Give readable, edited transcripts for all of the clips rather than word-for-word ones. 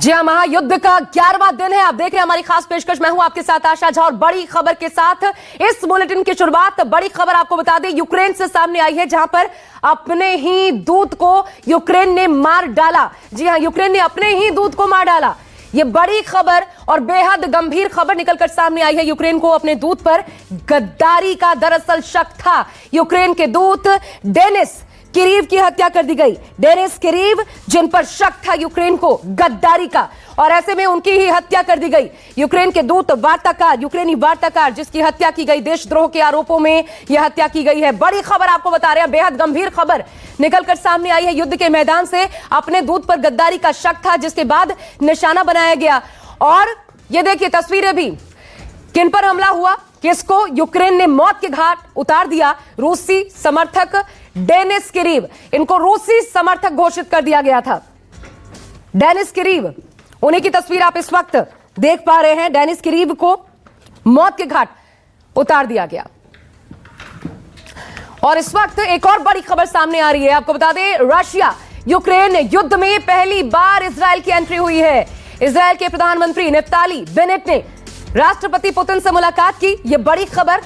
जी हाँ, महायुद्ध का 11वां दिन है। आप देख रहे हैं हमारी खास पेशकश। मैं हूं आपके साथ आशा झा और बड़ी खबर के साथ इस बुलेटिन की शुरुआत। बड़ी खबर आपको बता दें, यूक्रेन से सामने आई है, जहां पर अपने ही दूत को यूक्रेन ने मार डाला। जी हाँ, यूक्रेन ने अपने ही दूत को मार डाला। ये बड़ी खबर और बेहद गंभीर खबर निकलकर सामने आई है। यूक्रेन को अपने दूत पर गद्दारी का दरअसल शक था। यूक्रेन के दूत डेनिस किरीव की हत्या कर दी गई। डेनिस किरीव, जिन पर शक था यूक्रेन को गद्दारी का, और ऐसे में उनकी ही हत्या कर दी गई। यूक्रेन के दूत वार्ताकार, यूक्रेनी वार्ताकार जिसकी हत्या की गई, देशद्रोह के आरोपों में यह हत्या की गई है। बड़ी खबर आपको बता रहे हैं, बेहद गंभीर खबर निकलकर सामने आई है। युद्ध के मैदान से अपने दूत पर गद्दारी का शक था, जिसके बाद निशाना बनाया गया। और ये देखिए तस्वीरें भी, किन पर हमला हुआ, किसको यूक्रेन ने मौत के घाट उतार दिया। रूसी समर्थक डेनिस किरीव, इनको रूसी समर्थक घोषित कर दिया गया था। डेनिस किरीव, उन्हीं की तस्वीर आप इस वक्त देख पा रहे हैं। डेनिस किरीव को मौत के घाट उतार दिया गया। और इस वक्त एक और बड़ी खबर सामने आ रही है। आपको बता दें, रशिया यूक्रेन युद्ध में पहली बार इजरायल की एंट्री हुई है। इजरायल के प्रधानमंत्री नेफ्ताली बेनेट ने राष्ट्रपति पुतिन से मुलाकात की। यह बड़ी खबर।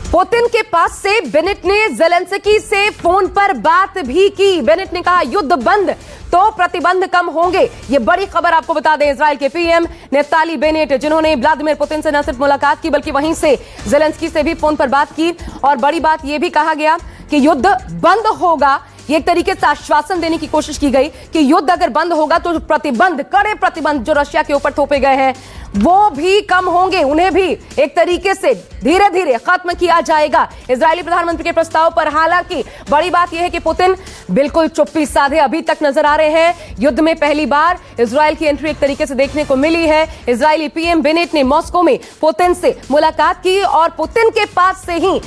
पुतिन के पास से बेनेट ने ज़ेलेंस्की से फोन पर बात भी की। बेनेट ने कहा, युद्ध बंद तो प्रतिबंध कम होंगे। यह बड़ी खबर आपको बता दें। इजरायल के पीएम नेफ्ताली बेनेट, जिन्होंने व्लादिमीर पुतिन से न सिर्फ मुलाकात की बल्कि वहीं से ज़ेलेंस्की से भी फोन पर बात की। और बड़ी बात यह भी कहा गया कि युद्ध बंद होगा। ये एक तरीके से आश्वासन देने की कोशिश की गई कि युद्ध अगर बंद होगा तो प्रतिबंध, कड़े प्रतिबंध जो रशिया के ऊपर थोपे गए हैं वो भी कम होंगे, उन्हें भी एक तरीके से धीरे धीरे खत्म किया जाएगा। इजरायली प्रधानमंत्री के प्रस्ताव पर हालांकि बड़ी बात यह है कि पुतिन बिल्कुल चुप्पी साधे अभी तक नजर आ रहे हैं। युद्ध में पहली बार इजरायल की एंट्री एक तरीके से देखने को मिली है। इजरायली पीएम बेनेट ने मॉस्को में पुतिन से मुलाकात की और पुतिन के पास से ही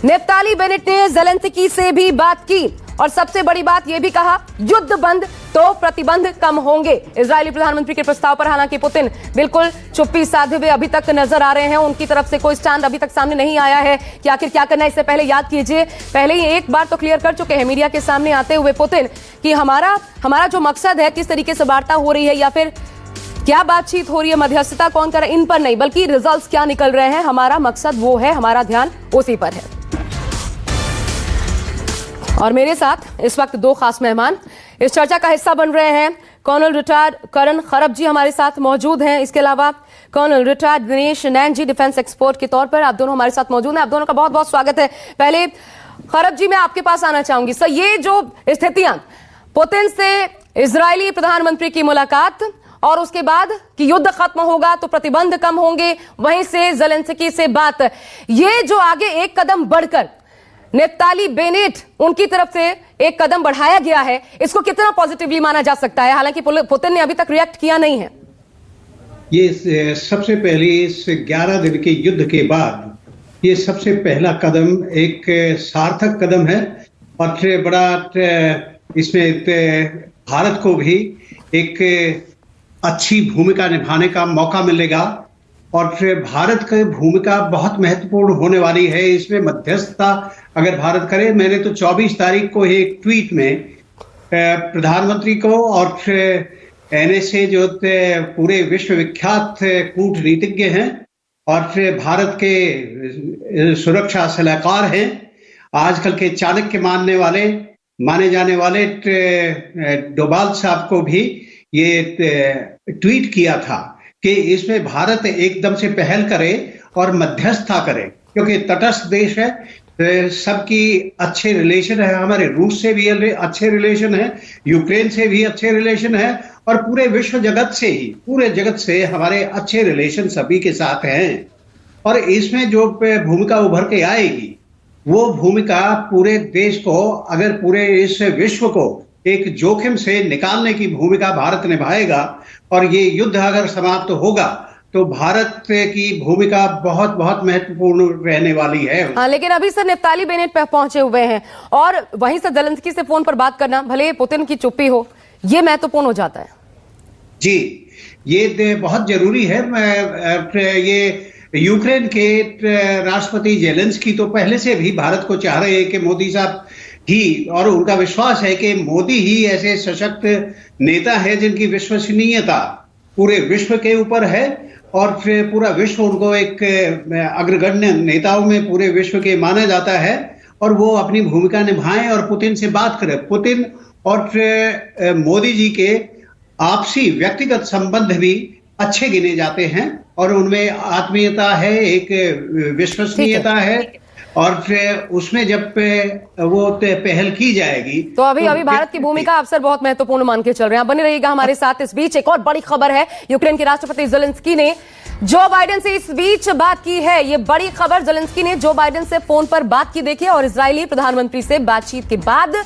नेफ्ताली बेनेट ने ज़ेलेंस्की से भी बात की। और सबसे बड़ी बात यह भी कहा, युद्ध बंद तो प्रतिबंध कम होंगे। इजरायली प्रधानमंत्री के प्रस्ताव पर हालांकि पुतिन बिल्कुल चुप्पी साधे हुए अभी तक नजर आ रहे हैं। उनकी तरफ से कोई स्टैंड अभी तक सामने नहीं आया है कि आखिर क्या करना है। इससे पहले याद कीजिए, पहले ही एक बार तो क्लियर कर चुके हैं मीडिया के सामने आते हुए पुतिन कि हमारा जो मकसद है, किस तरीके से वार्ता हो रही है या फिर क्या बातचीत हो रही है, मध्यस्थता कौन कर रहा है, इन पर नहीं, बल्कि रिजल्ट्स क्या निकल रहे हैं, हमारा मकसद वो है, हमारा ध्यान उसी पर है। और मेरे साथ इस वक्त दो खास मेहमान इस चर्चा का हिस्सा बन रहे हैं। कर्नल रिटायर्ड करण खरब जी हमारे साथ मौजूद हैं। इसके अलावा कर्नल रिटायर्ड दिनेश नैन जी, डिफेंस एक्सपर्ट के तौर पर आप दोनों हमारे साथ मौजूद हैं। आप दोनों का बहुत बहुत स्वागत है। पहले खरब जी, मैं आपके पास आना चाहूंगी। सर, ये जो स्थितियां, पुतिन से इजरायली प्रधानमंत्री की मुलाकात और उसके बाद कि युद्ध खत्म होगा तो प्रतिबंध कम होंगे, वहीं से ज़ेलेंस्की से बात, ये जो आगे एक कदम बढ़कर नेफ्ताली बेनेट उनकी तरफ से एक कदम बढ़ाया गया है, इसको कितना पॉजिटिवली माना जा सकता है? हालांकि पुतिन ने अभी तक रिएक्ट किया नहीं है। ये सबसे पहले इस 11 दिन के युद्ध के बाद ये सबसे पहला कदम, एक सार्थक कदम है। और बड़ा इसमें भारत को भी एक अच्छी भूमिका निभाने का मौका मिलेगा। और भारत की भूमिका बहुत महत्वपूर्ण होने वाली है इसमें। मध्यस्थता अगर भारत करे, मैंने तो 24 तारीख को एक ट्वीट में प्रधानमंत्री को और एनएसए जो पूरे विश्व विख्यात कूटनीतिज्ञ हैं और भारत के सुरक्षा सलाहकार हैं, आजकल के चाणक्य माने जाने वाले डोभाल साहब को भी ये ट्वीट किया था कि इसमें भारत एकदम से पहल करे और मध्यस्थता करे, क्योंकि तटस्थ देश है, सबकी अच्छे रिलेशन है। हमारे रूस से भी अच्छे रिलेशन है, यूक्रेन से भी अच्छे रिलेशन है और पूरे विश्व जगत से ही, पूरे जगत से हमारे अच्छे रिलेशन सभी के साथ हैं। और इसमें जो भूमिका उभर के आएगी, वो भूमिका पूरे देश को, अगर पूरे इस विश्व को एक जोखिम से निकालने की भूमिका भारत निभाएगा। और ये युद्ध अगर समाप्त होगा तो भारत की भूमिका बहुत बहुत महत्वपूर्ण रहने वाली है। हाँ, लेकिन अभी सर नेफ्ताली बेनेट पे पहुंचे हुए हैं और वहीं से ज़ेलेंस्की से फोन पर बात करना, भले पुतिन की चुप्पी हो, ये महत्वपूर्ण हो जाता है। जी, ये बहुत जरूरी है। ये यूक्रेन के राष्ट्रपति ज़ेलेंस्की तो पहले से भी भारत को चाह रहे हैं कि मोदी साहब ही, और उनका विश्वास है कि मोदी ही ऐसे सशक्त नेता है जिनकी विश्वसनीयता पूरे विश्व के ऊपर है, और फिर पूरा विश्व उनको एक अग्रगण्य नेताओं में पूरे विश्व के माना जाता है, और वो अपनी भूमिका निभाएं और पुतिन से बात करें। पुतिन और मोदी जी के आपसी व्यक्तिगत संबंध भी अच्छे गिने जाते हैं, और उनमें आत्मीयता है, एक विश्वसनीयता है, और उसमें जब वो पहल की जाएगी तो अभी भारत की भूमिका अवसर बहुत महत्वपूर्ण मान के चल रहे हैं। आप बने रहिएगा हमारे साथ। इस बीच एक और बड़ी खबर है, यूक्रेन के राष्ट्रपति ज़ेलेंस्की ने जो बाइडेन से इस बीच बात की है। ये बड़ी खबर, ज़ेलेंस्की ने जो बाइडेन से फोन पर बात की, देखिए, और इजरायली प्रधानमंत्री से बातचीत के बाद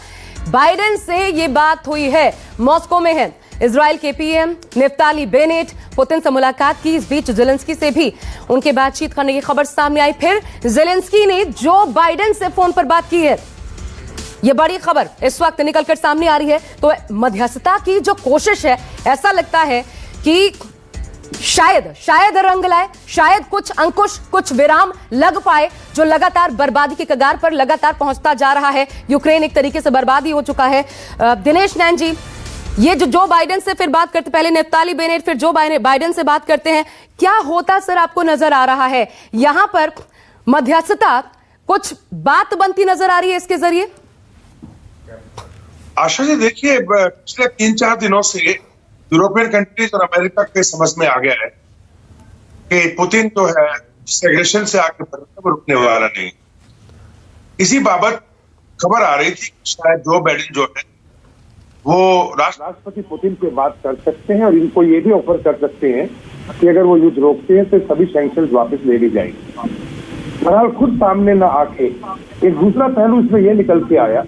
बाइडेन से ये बात हुई है। मॉस्को में है इजराइल के पीएम नेफ्ताली बेनेट, पुतिन से मुलाकात की। इस बीच ज़ेलेंस्की से भी उनके बातचीत करने की खबर सामने आई। फिर ज़ेलेंस्की ने जो बाइडेन से फोन पर बात की है, यह बड़ी खबर इस वक्त निकलकर सामने आ रही है। तो मध्यस्थता की जो कोशिश है, ऐसा लगता है कि शायद रंग लाए, शायद कुछ अंकुश, कुछ विराम लग पाए, जो लगातार बर्बादी के कगार पर लगातार पहुंचता जा रहा है। यूक्रेन एक तरीके से बर्बादी हो चुका है। दिनेश नैन जी, ये जो बाइडेन से फिर बात करते, पहले नेफ्ताली बेनेट फिर जो बाइडेन से बात करते हैं, क्या होता सर आपको नजर आ रहा है? यहां पर मध्यस्थता कुछ बात बनती नजर आ रही है इसके जरिए? आशा जी, देखिए, पिछले 3-4 दिनों से यूरोपियन कंट्रीज और अमेरिका के समझ में आ गया है कि पुतिन जो है एग्रेशन से आगे बढ़ने में रुकने वाला नहीं। इसी बाबत खबर आ रही थी कि शायद जो बाइडेन जो है वो राष्ट्रपति पुतिन से बात कर सकते हैं, और इनको ये भी ऑफर कर सकते हैं कि अगर वो युद्ध रोकते हैं तो सभी सैंक्शंस वापस ले ली जाएगी। बहरहाल खुद सामने न आके एक दूसरा पहलू इसमें यह निकल के आया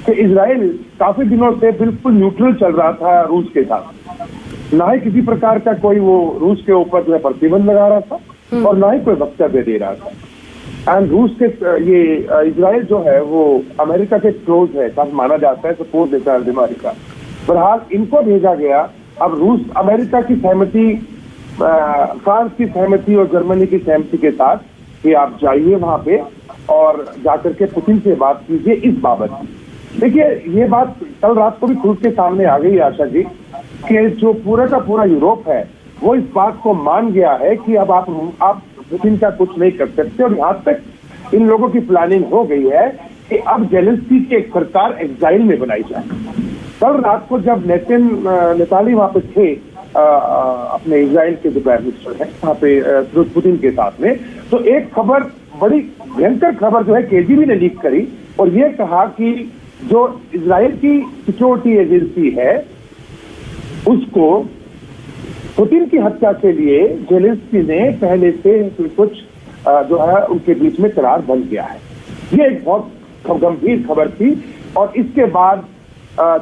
कि इजराइल काफी दिनों से बिल्कुल न्यूट्रल चल रहा था रूस के साथ। ना ही किसी प्रकार का कोई वो रूस के ऊपर जो है प्रतिबंध लगा रहा था, और ना ही कोई वक्तव्य दे रहा था। एंड रूस के ये इजराइल जो है वो अमेरिका के क्लोज है, सब माना जाता है, सपोर्ट देता है अमेरिका। बहरहाल इनको भेजा गया। अब रूस अमेरिका की सहमति, फ्रांस की सहमति और जर्मनी की सहमति के साथ कि आप जाइए वहां पे और जाकर के पुतिन से बात कीजिए इस बाबत। देखिए, ये बात कल रात को भी खुद के सामने आ गई आशा जी, कि जो पूरा का पूरा यूरोप है वो इस बात को मान गया है कि अब आप पुतिन का कुछ नहीं कर सकते, और यहाँ तक इन लोगों की प्लानिंग हो गई है कि अब ज़ेलेंस्की की एक सरकार एक्साइल में बनाई जाए। कल रात को जब नेताली वहां पे थे, अपने इजराइल के जो प्राइम मिनिस्टर है वहां पे पुतिन के साथ में, तो एक खबर, बड़ी भयंकर खबर जो है केजीबी ने लीक करी, और ये कहा कि जो इजराइल की सिक्योरिटी एजेंसी है उसको पुतिन की हत्या के लिए ज़ेलेंस्की ने पहले से कुछ जो है उनके बीच में करार बन गया है। ये एक बहुत गंभीर खबर थी, और इसके बाद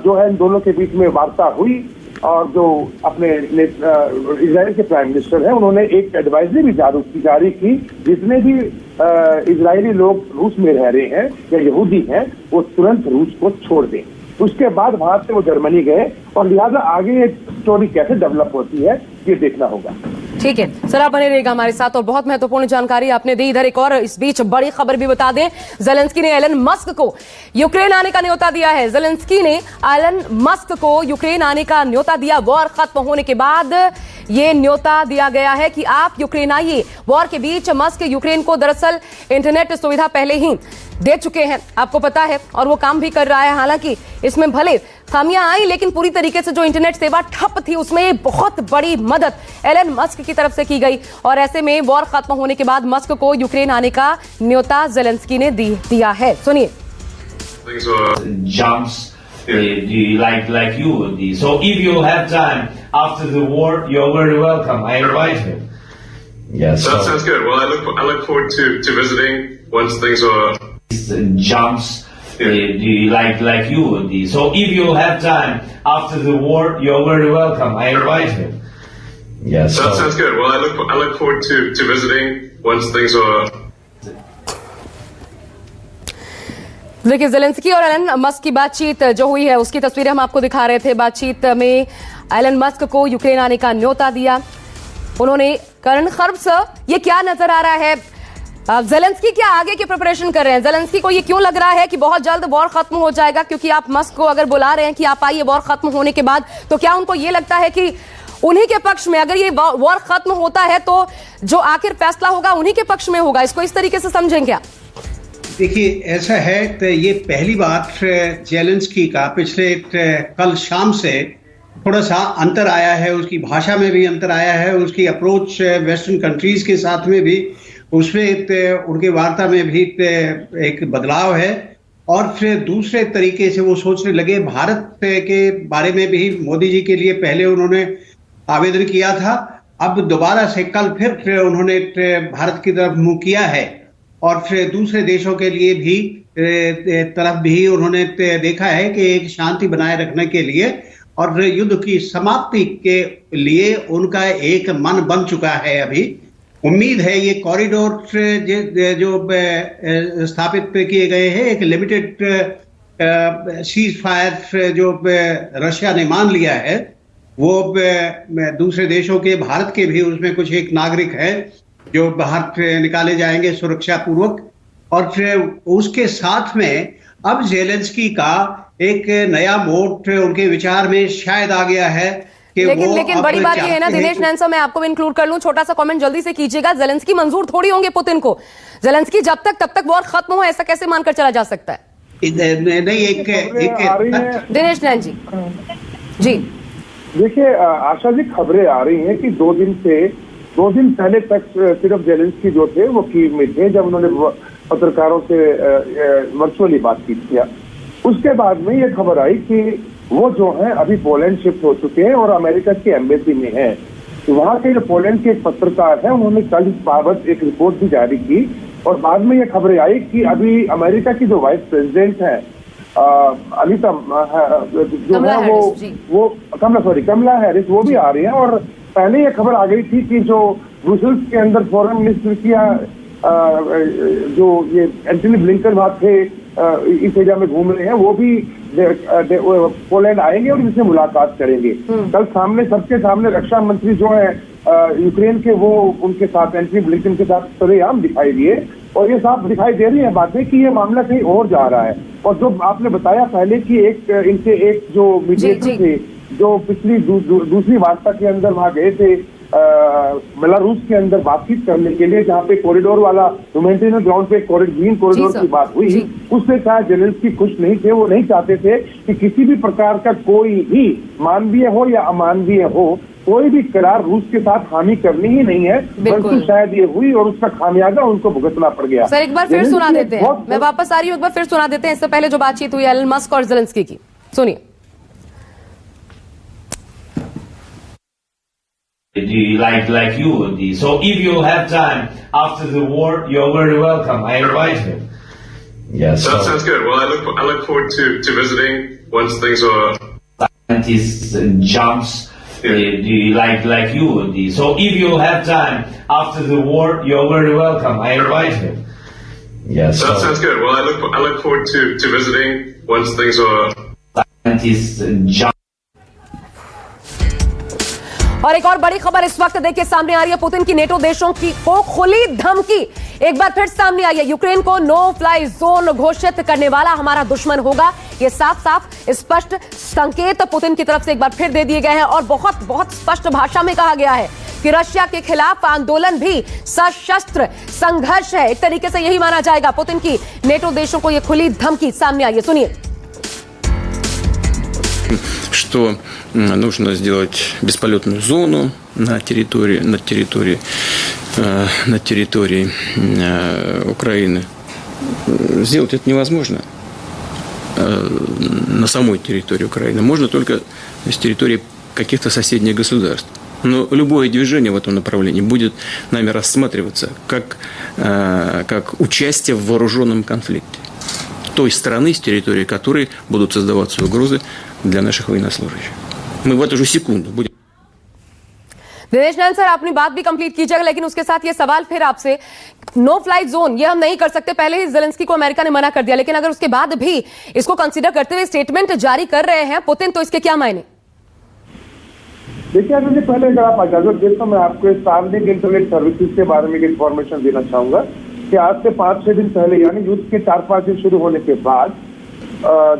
जो है इन दोनों के बीच में वार्ता हुई, और जो अपने इजराइल के प्राइम मिनिस्टर हैं उन्होंने एक एडवाइजरी भी जारी की, जितने भी इजरायली लोग रूस में रह रहे हैं या यहूदी हैं वो तुरंत रूस को छोड़ दें। उसके बाद वहां से वो जर्मनी गए, और लिहाजा आगे ये स्टोरी कैसे डेवलप होती है ये देखना होगा। ठीक है सर, आप बने रहिएगा हमारे साथ, और बहुत महत्वपूर्ण जानकारी आपने दी। इधर एक और इस बीच बड़ी खबर भी बता दें, ज़ेलेंस्की ने एलन मस्क को यूक्रेन आने का न्योता दिया है। ज़ेलेंस्की ने एलन मस्क को यूक्रेन आने का न्योता दिया। वॉर खत्म होने के बाद ये न्योता दिया गया है कि आप यूक्रेन आइए। वॉर के बीच मस्क यूक्रेन को दरअसल इंटरनेट सुविधा पहले ही दे चुके हैं, आपको पता है, और वो काम भी कर रहा है। हालांकि इसमें भले खामियां आई, लेकिन पूरी तरीके से जो इंटरनेट सेवा ठप थी उसमें बहुत बड़ी मदद एलन मस्क की तरफ से की गई, और ऐसे में वॉर खत्म होने के बाद मस्क को यूक्रेन आने का न्योता ज़ेलेंस्की ने दिया है। सुनिए। like you would be. So if you have time after the war, you're very welcome. I invite you. Yes. That sounds good. Well, I look forward to visiting once things are jumps like you would be. So if you have time after the war, you're very welcome. I invite you. Yes. That sounds good. Well, I look forward to visiting once things are. देखिए, Zelensky और Elon Musk की बातचीत जो हुई है उसकी तस्वीरें हम आपको दिखा रहे थे। बातचीत में एलन मस्क को यूक्रेन आने का न्योता दिया उन्होंने। करण खर्ब्स, ये क्या नजर आ रहा है? जेलेंस्की क्या आगे की प्रिपरेशन कर रहे हैं? जेलेंस्की को ये क्यों लग रहा है कि बहुत जल्द वॉर खत्म हो जाएगा? क्योंकि आप मस्क को अगर बुला रहे हैं कि आप आइए वॉर खत्म होने के बाद, तो क्या उनको ये लगता है कि उन्हीं के पक्ष में, अगर ये वॉर खत्म होता है तो जो आखिर फैसला होगा उन्हीं के पक्ष में होगा? इसको इस तरीके से समझें क्या? देखिए, ऐसा है तो ये पहली बात जेलेंस्की का पिछले कल शाम से थोड़ा सा अंतर आया है, उसकी भाषा में भी अंतर आया है, उसकी अप्रोच वेस्टर्न कंट्रीज के साथ में भी, उसमें उनके वार्ता में भी एक बदलाव है। और फिर दूसरे तरीके से वो सोचने लगे, भारत के बारे में भी मोदी जी के लिए पहले उन्होंने आवेदन किया था, अब दोबारा से कल फिर उन्होंने भारत की तरफ मुंह किया है। और फिर दूसरे देशों के लिए भी तरफ भी उन्होंने देखा है कि एक शांति बनाए रखने के लिए और युद्ध की समाप्ति के लिए उनका एक मन बन चुका है। अभी उम्मीद है ये कॉरिडोर जो स्थापित किए गए हैं, एक लिमिटेड सीज फायर जो रशिया ने मान लिया है, वो दूसरे देशों के, भारत के भी उसमें कुछ एक नागरिक है जो बाहर निकाले जाएंगे सुरक्षा पूर्वक। और फिर उसके साथ में अब जेलेंस्की का एक नया मोड उनके विचार में शायद आ गया है कि लेकिन बड़ी बात ये है ना दिनेश नैंसर, मैं आपको भी इंक्लूड कर लूं, छोटा सा कमेंट जल्दी से कीजिएगा। जेलेंस्की मंजूर थोड़ी होंगे पुतिन को। जेलेंस्की जब तक वॉर खत्म हो, ऐसा कैसे मानकर चला जा सकता है? नहीं, एक दिनेश नैन जी देखिए आशा जी, खबरें आ रही हैं कि दो दिन पहले तक सिर्फ जेलेंस्की जो थे वो कीव में थे, जब उन्होंने पत्रकारों से वर्चुअली बातचीत किया। उसके बाद में ये खबर आई कि वो जो है अभी पोलैंड शिफ्ट हो चुके हैं और अमेरिका की एम्बेसी में हैं। तो वहां के जो पोलैंड के एक पत्रकार हैं, उन्होंने कल इस बाबत एक रिपोर्ट भी जारी की और बाद में ये खबरें आई कि अभी अमेरिका की जो वाइस प्रेसिडेंट है अनिता जो है वो कमला हैरिस, वो भी आ रही है। और पहले ये खबर आ गई थी कि जो ब्रुसेल्स के अंदर फॉरेन मिनिस्टर किया जो ये एंटनी ब्लिंकन वहां थे इस एरिया में घूम रहे हैं, वो भी पोलैंड आएंगे और इनसे मुलाकात करेंगे। कल सबके सामने रक्षा मंत्री जो है यूक्रेन के, वो उनके साथ एंटनी ब्लिंकन के साथ सरेआम दिखाई दिए और ये साफ दिखाई दे रही है बातें कि ये मामला कहीं और जा रहा है। और जो आपने बताया पहले कि इनके एक जो मीडिएटर थे जो पिछली दूसरी वार्ता के अंदर वहां गए थे बेलारूस के अंदर बातचीत करने के लिए, जहाँ पे कॉरिडोर वाला ह्यूमैनिटेरियन ग्राउंड पे ग्रीन कॉरिडोर की बात हुई, उससे शायद जेलेंस्की खुश नहीं थे। वो नहीं चाहते थे कि किसी भी प्रकार का कोई भी मानवीय हो या अमानवीय हो, कोई भी करार रूस के साथ हामी करनी ही नहीं है, परंतु शायद ये हुई और उसका खामियाजा उनको भुगतना पड़ गया। सर एक बार फिर सुना देते हैं, मैं वापस आ रही हूँ, एक बार फिर सुना देते हैं इससे पहले जो बातचीत हुई एलन मस्क और जेलेंस्की की, सुनिए। Like you, so if you have time after the war, you're very welcome. I invite you. Yes, that sounds good. Well, I look forward to visiting once things are. Scientists jumps like you. So if you have time after the war, you're very welcome. I invite you. Yes, that sounds good. Well, I look forward to visiting once things are. Scientists jump. और एक और बड़ी खबर इस वक्त देखिए सामने आ रही है, पुतिन की नेटो देशों की को खुली धमकी एक बार फिर सामने आई है। यूक्रेन को नो फ्लाई जोन घोषित करने वाला हमारा दुश्मन होगा, ये साफ साफ स्पष्ट संकेत पुतिन की तरफ से एक बार फिर दे दिए गए हैं और बहुत बहुत स्पष्ट भाषा में कहा गया है कि रशिया के खिलाफ आंदोलन भी सशस्त्र संघर्ष है। एक तरीके से यही माना जाएगा। पुतिन की नेटो देशों को यह खुली धमकी सामने आई है, सुनिए। Что нужно сделать бесполетную зону на территории Украины. Сделать это невозможно на самой территории Украины. Можно только с территории каких-то соседних государств. Но любое движение в этом направлении будет нами рассматриваться как участие в вооруженном конфликте той страны, с территории которой будут создаваться угрозы для наших военнослужащих. Мы в эту же секунду будем... दिनेश नैन सर, अपनी बात भी कंप्लीट कीजिएगा, लेकिन उसके साथ ये सवाल फिर आपसे, नो फ्लाइट जोन ये हम नहीं कर सकते, पहले ही जेलेंस्की को अमेरिका ने मना कर दिया, लेकिन अगर उसके बाद भी इसको कंसीडर करते हुए स्टेटमेंट जारी कर रहे हैं पुतिन, तो इसके क्या मायने? देखिए मुझे पहले अगर आप इजाजत दें तो मैं आपको स्टारलिंक इंटरनेट सर्विसेज के बारे में इंफॉर्मेशन देना चाहूंगा। कि आज से 5-6 दिन पहले यानी युद्ध के 4-5 दिन शुरू होने के बाद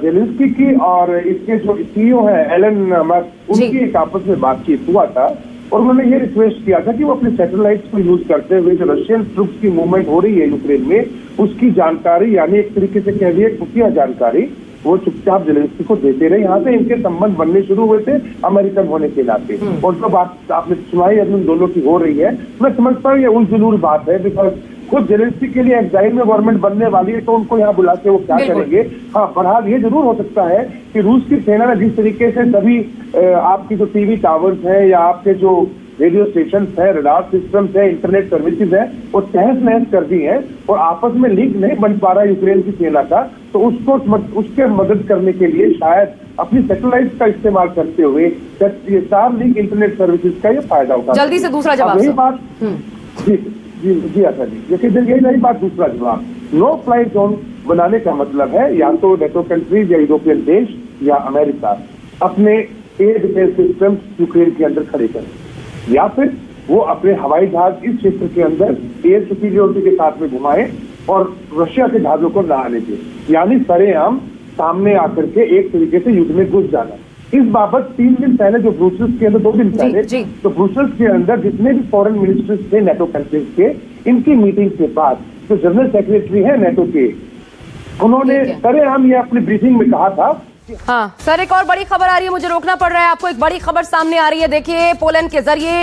जेलेंस्की की और इसके जो सीईओ है एलन मस्क, उनकी एक आपस में बातचीत हुआ था और उन्होंने ये रिक्वेस्ट किया था कि वो अपने सैटेलाइट्स को यूज करते हुए जो रशियन ट्रुप्स की मूवमेंट हो रही है यूक्रेन में, उसकी जानकारी यानी एक तरीके से कह दिए खुफिया जानकारी वो चुपचाप जेलेंस्की को देते रहे। यहाँ से इनके संबंध बनने शुरू हुए थे अमेरिकन होने के नाते। और जो बात आपने सुनाई अभी उन दोनों की हो रही है, मैं समझता हूँ ये उलझुल बात है, बिकॉज खुद जेलेंस्की के लिए एक्साइल में गवर्नमेंट बनने वाली है तो उनको यहाँ बुला के वो क्या करेंगे। हाँ, बहरहाल ये जरूर हो सकता है कि रूस की सेना ने जिस तरीके से सभी आपकी जो टीवी टावर्स हैं या आपके जो रेडियो स्टेशन है, रडार सिस्टम्स है, इंटरनेट सर्विसेज है, वो तहस नहस कर दी है और आपस में लिंक नहीं बन पा रहा यूक्रेन की सेना का, तो उसके मदद करने के लिए शायद अपनी सैटेलाइट का इस्तेमाल करते हुए ये स्टारलिंक इंटरनेट सर्विसेज का ये फायदा उठा। जल्दी से दूसरा जवाब। यही बात जी अच्छा जी, देखिए यही नहीं बात। दूसरा जवाब, नो फ्लाई जोन बनाने का मतलब है या तो नेटो कंट्रीज या यूरोपियन देश या अमेरिका अपने एयर डिफेंस सिस्टम यूक्रेन के अंदर खड़े करें या फिर वो अपने हवाई जहाज इस क्षेत्र के अंदर एयर सुपीरियोरिटी के साथ में घुमाएं और रशिया के जहाजों को न आने दें, यानी सरेआम सामने आकर के एक तरीके से युद्ध में घुस जाना। इस बाबत 3 दिन पहले जो ब्रुसेल्स के अंदर 2 दिन पहले तो ब्रुसेल्स के अंदर जितने भी फॉरेन मिनिस्टर्स थे नेटो कंट्रीज के, इनकी मीटिंग के बाद जो जनरल सेक्रेटरी है नेटो के, उन्होंने सरेआम ये अपनी ब्रीफिंग में कहा था। हाँ सर, एक और बड़ी खबर आ रही है, मुझे रोकना पड़ रहा है आपको। एक बड़ी खबर सामने आ रही है, देखिए पोलैंड के जरिए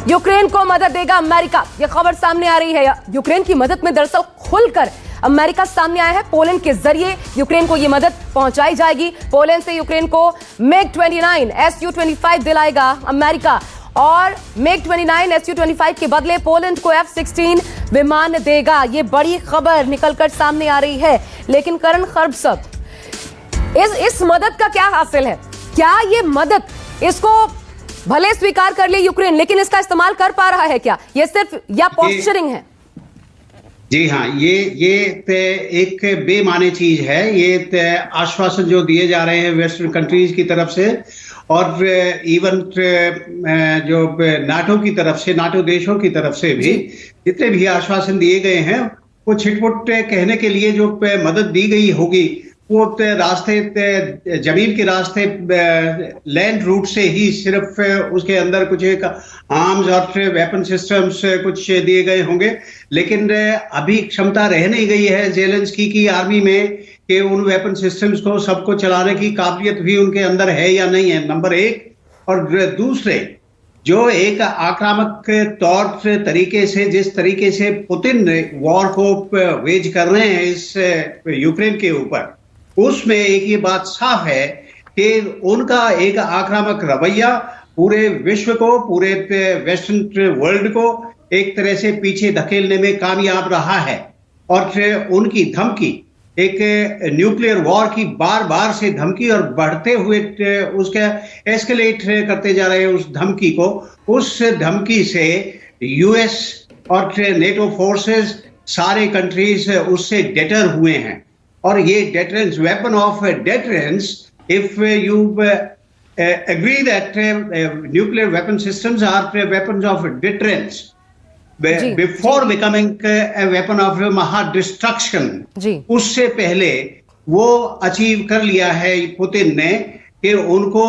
यूक्रेन को मदद देगा अमेरिका, ये खबर सामने आ रही है। यूक्रेन की मदद में दरअसल खुलकर अमेरिका सामने आया है। पोलैंड के जरिए यूक्रेन को ये मदद पहुंचाई जाएगी। पोलैंड से यूक्रेन को MiG-29 Su-25 दिलाएगा अमेरिका और MiG-29 Su-25 के बदले पोलैंड को F-16 विमान देगा। ये बड़ी खबर निकलकर सामने आ रही है। लेकिन करण खर्ब साहब, इस मदद का क्या हासिल है? क्या ये मदद, इसको भले स्वीकार कर ले यूक्रेन, लेकिन इसका इस्तेमाल कर पा रहा है क्या? ये सिर्फ या पॉस्चरिंग है? जी हाँ, ये एक बेमाने चीज है। ये आश्वासन जो दिए जा रहे हैं वेस्टर्न कंट्रीज की तरफ से और इवन जो नाटो की तरफ से, नाटो देशों की तरफ से भी जितने भी आश्वासन दिए गए हैं, वो छिटपुट कहने के लिए जो मदद दी गई होगी वो रास्ते, जमीन के रास्ते, लैंड रूट से ही सिर्फ उसके अंदर कुछ एक आर्म्स और वेपन सिस्टम्स कुछ दिए गए होंगे। लेकिन अभी क्षमता रह नहीं गई है जेलेंस्की की आर्मी में कि उन वेपन सिस्टम्स को सबको चलाने की काबिलियत भी उनके अंदर है या नहीं है, नंबर एक। और दूसरे, जो एक आक्रामक तौर तरीके से, जिस तरीके से पुतिन वॉर को वेज कर रहे हैं इस यूक्रेन के ऊपर, उसमें एक ये बात साफ है कि उनका एक आक्रामक रवैया पूरे विश्व को, पूरे वेस्टर्न वर्ल्ड को एक तरह से पीछे धकेलने में कामयाब रहा है। और उनकी धमकी, एक न्यूक्लियर वॉर की बार बार से धमकी और बढ़ते हुए उसका एस्केलेट करते जा रहे उस धमकी को, उस धमकी से यूएस और नेटो फोर्सेस, सारे कंट्रीज उससे डेटर हुए हैं। और ये deterrence, weapon of deterrence, if you agree that nuclear weapon systems are weapons of deterrence before becoming a weapon of mass destruction, उससे पहले वो अचीव कर लिया है पुतिन ने कि उनको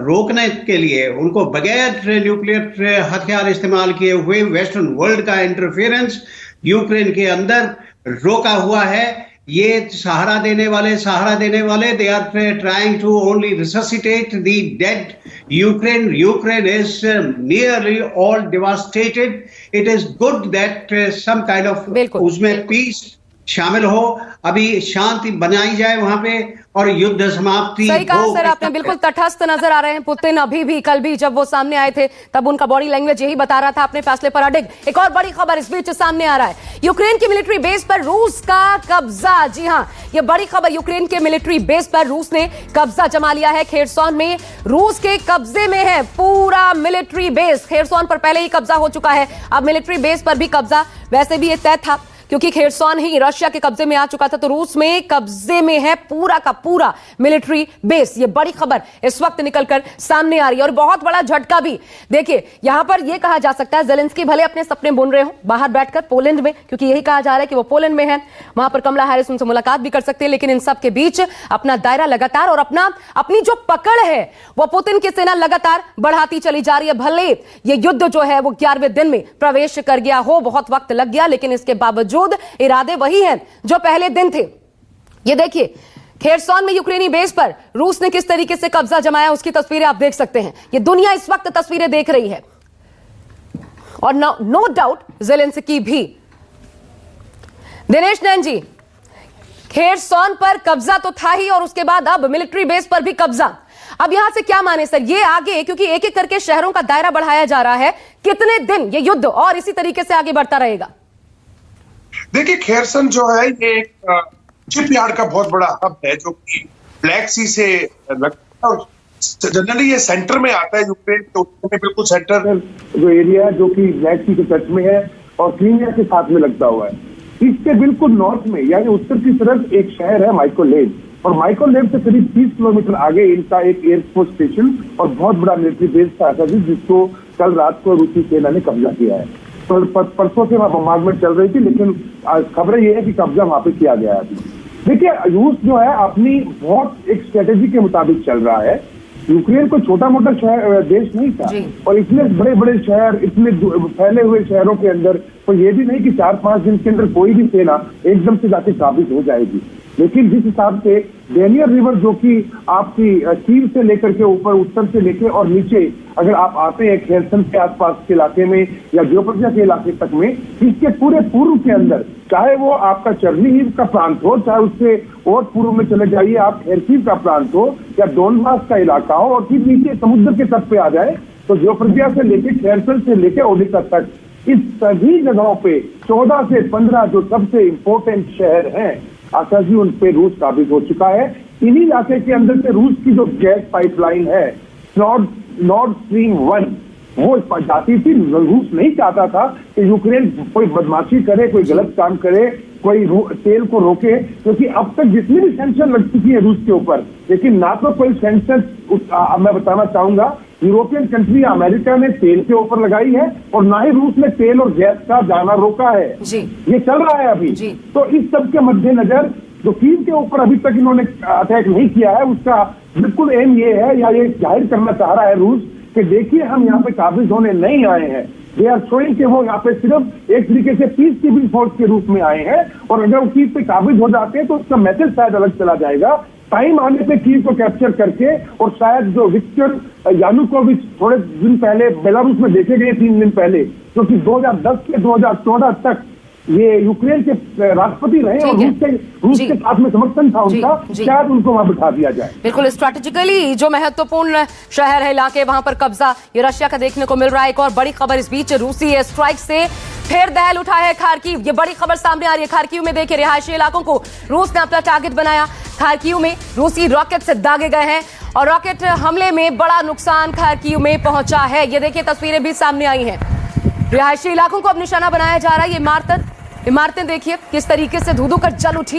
रोकने के लिए, उनको बगैर न्यूक्लियर हथियार इस्तेमाल किए हुए वेस्टर्न वर्ल्ड का इंटरफेरेंस यूक्रेन के अंदर रोका हुआ है। ये सहारा देने वाले they are trying to only resuscitate the dead Ukraine. Ukraine is nearly all devastated. It is good that some kind of उसमें पीस शामिल हो, अभी शांति बनाई जाए वहां पे और युद्ध समाप्ति। सही कहा सर आपने, बिल्कुल तटस्थ नजर आ रहे हैं पुतिन। अभी भी, कल भी जब वो सामने आए थे तब उनका बॉडी लैंग्वेज यही बता रहा था, अपने फैसले पर अडिग। एक और बड़ी खबर इस बीच सामने आ रहा है, यूक्रेन की मिलिट्री बेस पर रूस का कब्जा। जी हां, ये बड़ी खबर, यूक्रेन के मिलिट्री बेस पर रूस ने कब्जा जमा लिया है। खेरसॉन में रूस के कब्जे में है पूरा मिलिट्री बेस। खेरसॉन पर पहले ही कब्जा हो चुका है, अब मिलिट्री बेस पर भी कब्जा। वैसे भी ये तय था क्योंकि खेरसॉन ही रशिया के कब्जे में आ चुका था, तो रूस में कब्जे में है पूरा का पूरा मिलिट्री बेस। ये बड़ी खबर इस वक्त निकलकर सामने आ रही है और बहुत बड़ा झटका भी। देखिए यहां पर यह कहा जा सकता है ज़ेलेंस्की भले अपने सपने बुन रहे हो बाहर बैठकर पोलैंड में, क्योंकि यही कहा जा रहा है कि वो पोलैंड में है, वहां पर कमला हैरिस उनसे मुलाकात भी कर सकते हैं, लेकिन इन सब के बीच अपना दायरा लगातार और अपनी जो पकड़ है वो पुतिन की सेना लगातार बढ़ाती चली जा रही है। भले ये युद्ध जो है वो 11वें दिन में प्रवेश कर गया हो, बहुत वक्त लग गया, लेकिन इसके बावजूद इरादे वही हैं जो पहले दिन थे। ये देखिए खेरसॉन में यूक्रेनी बेस पर रूस ने किस तरीके से कब्जा जमाया, उसकी तस्वीरें आप देख सकते हैं। ये दुनिया इस वक्त तस्वीरें देख रही है और नो डाउट ज़ेलेंस्की भी। दिनेश नैन जी, खेरसॉन पर कब्जा तो था ही और उसके बाद अब मिलिट्री बेस पर भी कब्जा। अब यहां से क्या माने सर, ये आगे क्योंकि एक एक करके शहरों का दायरा बढ़ाया जा रहा है, कितने दिन ये युद्ध और इसी तरीके से आगे बढ़ता रहेगा? देखिए खेरसन जो है ये एक शिपयार्ड का बहुत बड़ा हब है जो कि ब्लैक सी से लगता है। जनरली ये सेंटर में आता है यूक्रेन के उत्तर में, बिल्कुल सेंटर जो एरिया है जो कि ब्लैक सी के तट में है और क्रीमिया के साथ में लगता हुआ है। इसके बिल्कुल नॉर्थ में यानी उत्तर की तरफ एक शहर है माइकोलेव, और माइकोलेव से करीब 30 किलोमीटर आगे इनका एक एयरफोर्स स्टेशन और बहुत बड़ा मिलिट्री बेस था जिसको कल रात को रूसी सेना ने कब्जा किया है। परसों से वहां बम्बार्डमेंट चल रही थी, लेकिन खबरें ये है कि कब्जा वहां पे किया गया है। देखिए रूस जो है अपनी बहुत एक स्ट्रेटेजी के मुताबिक चल रहा है। यूक्रेन को छोटा मोटा शहर देश नहीं था और इतने बड़े बड़े शहर, इतने फैले हुए शहरों के अंदर तो ये भी नहीं कि 4-5 दिन के अंदर कोई भी सेना एकदम से जाके काबिज हो जाएगी। लेकिन जिस हिसाब से डेनियर रिवर जो कि आपकी कीव से लेकर के ऊपर उत्तर से लेकर और नीचे अगर आप आते हैं खेरसन के आसपास के इलाके में या ज्योपर्जिया के इलाके तक में, इसके पूरे पूर्व के अंदर चाहे वो आपका चर्नीहिव का प्रांत हो, चाहे उससे और पूर्व में चले जाइए आप खेरकीव का प्रांत हो या डोनबास का इलाका हो, और फिर नीचे समुद्र के तट पे आ जाए तो ज्योपर्जिया से लेकर खेरसन से लेकर ओडिशा तक, इस सभी जगहों पे 14 से 15 जो सबसे इंपॉर्टेंट शहर हैं आशा जी, उन पे रूस काबिज हो चुका है। इन्हीं इलाके के अंदर से रूस की जो गैस पाइपलाइन है नॉर्ड स्ट्रीम 1 वो जाती थी। रूस नहीं चाहता था कि यूक्रेन कोई बदमाशी करे, कोई गलत काम करे, कोई तेल को रोके, क्योंकि अब तक जितनी भी सैंक्शन लग चुकी है रूस के ऊपर, लेकिन ना तो कोई सैंक्शन मैं बताना चाहूंगा यूरोपियन कंट्री अमेरिका ने तेल के ऊपर लगाई है और ना ही रूस ने तेल और गैस का जाना रोका है। ये चल रहा है अभी। तो इस सब के मद्देनजर जो कीव के ऊपर अभी तक इन्होंने अटैक नहीं किया है, उसका बिल्कुल एम ये है या ये जाहिर करना चाह रहा है रूस कि देखिए हम यहाँ पे काबिज होने नहीं आए हैं। दे आर शोइंग कि वो यहाँ पे सिर्फ एक तरीके से पीस कीपिंग फोर्स के रूप में आए हैं, और अगर वो कीव पे काबिज हो जाते हैं तो उसका मैसेज शायद अलग चला जाएगा। टाइम आने पे कीव को कैप्चर करके, और शायद जो विक्टर यानुकोविच थोड़े दिन पहले बेलारूस में देखे गए 3 दिन पहले, जो कि 2010 से 2014 तक ये यूक्रेन के राष्ट्रपति रहे और रूस के साथ में समर्थन था उनका, शायद उनको वहां बिठा दिया जाए। बिल्कुल स्ट्रैटेजिकली जो महत्वपूर्ण शहर है, इलाके, वहां पर कब्जा ये रशिया का देखने को मिल रहा है। एक और बड़ी खबर इस बीच, रूसी स्ट्राइक से फिर दहल उठा है खार्किव। ये बड़ी खबर सामने आ रही है। खार्किव में देखिए रिहायशी इलाकों को रूस ने अपना टारगेट बनाया। खार्किव में रूसी रॉकेट से दागे गए हैं और रॉकेट हमले में बड़ा नुकसान खार्किव में पहुंचा है। ये देखिए तस्वीरें भी सामने आई हैं। रिहायशी इलाकों को अब निशाना बनाया जा रहा है। ये इमारतें देखिए किस तरीके से धू-धू कर जल उठी,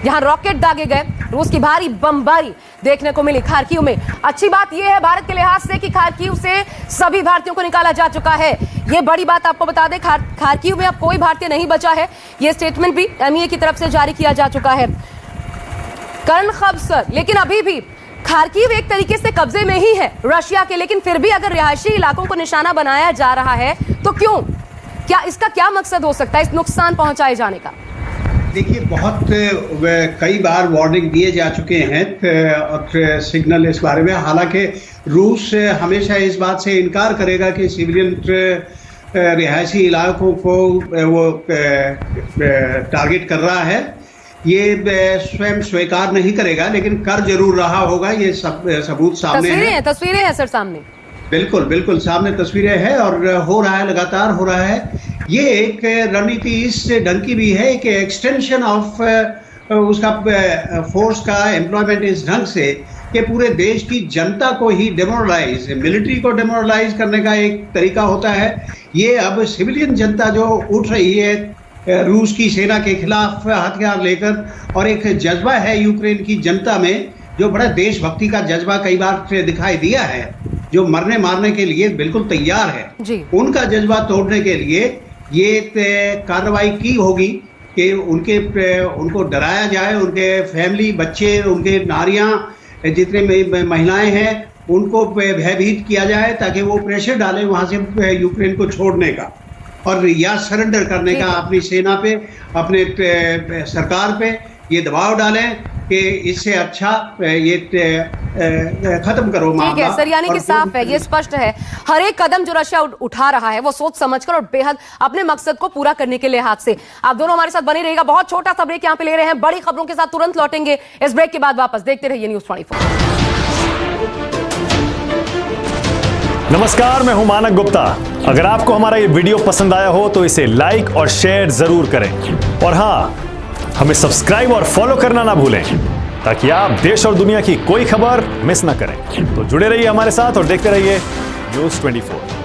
यहां रॉकेट दागे गए, रूस की भारी बमबारी देखने को मिली खार्किव में। अच्छी बात यह है भारत के लिहाज से कि खार्किव से सभी भारतीयों को निकाला जा चुका है। यह बड़ी बात आपको बता दें, खार्किव में अब कोई भारतीय नहीं बचा है। यह स्टेटमेंट भी एमईए की तरफ से जारी किया जा चुका है। कर्ण खब सर, लेकिन अभी भी खार्किव एक तरीके से कब्जे में ही है रशिया के, लेकिन फिर भी अगर रिहायशी इलाकों को निशाना बनाया जा रहा है तो क्यों, क्या इसका क्या मकसद हो सकता है इस नुकसान पहुंचाए जाने का? देखिए बहुत कई बार वार्निंग दिए जा चुके हैं और सिग्नल इस बारे में। हालांकि रूस हमेशा इस बात से इनकार करेगा कि सिविलियन रिहायशी इलाकों को वो टारगेट कर रहा है, ये स्वयं स्वीकार नहीं करेगा, लेकिन कर जरूर रहा होगा। ये सबूत सामने है। तस्वीरें हैं सर सामने, बिल्कुल सामने तस्वीरें हैं और हो रहा है, लगातार हो रहा है। ये एक रणनीति इस ढंग की भी है कि एक्सटेंशन ऑफ उसका फोर्स का एम्प्लॉयमेंट इस ढंग से कि पूरे देश की जनता को ही डेमोरलाइज, मिलिट्री को डेमोरलाइज करने का एक तरीका होता है। ये अब सिविलियन जनता जो उठ रही है रूस की सेना के खिलाफ हथियार लेकर, और एक जज्बा है यूक्रेन की जनता में जो बड़ा देशभक्ति का जज्बा कई बार दिखाई दिया है, जो मरने मारने के लिए बिल्कुल तैयार है। उनका जज्बा तोड़ने के लिए ये कार्रवाई की होगी कि उनको डराया जाए, उनके फैमिली, बच्चे, उनके नारियां, जितने महिलाएं हैं उनको भयभीत किया जाए ताकि वो प्रेशर डालें वहां से यूक्रेन को छोड़ने का और या सरेंडर करने का अपनी सेना पे, अपने सरकार पे ये दबाव डालें कि इससे अच्छा ये खत्म करो मामला। ठीक है सर, यानी कि साफ है, ये स्पष्ट है, हर एक कदम जो रशिया उठा रहा है वो सोच समझकर और बेहद अपने मकसद को पूरा करने के लिहाज से। आप दोनों हमारे साथ बने रहिएगा, बहुत छोटा सा ब्रेक यहाँ पे ले रहे हैं, बड़ी खबरों के साथ तुरंत लौटेंगे। इस ब्रेक के बाद वापस देखते रहिए न्यूज़ 24। नमस्कार, मैं हूं मानक गुप्ता। अगर आपको हमारा ये वीडियो पसंद आया हो तो इसे लाइक और शेयर जरूर करें, और हाँ, हमें सब्सक्राइब और फॉलो करना ना भूलें ताकि आप देश और दुनिया की कोई खबर मिस ना करें। तो जुड़े रहिए हमारे साथ और देखते रहिए न्यूज़ 24।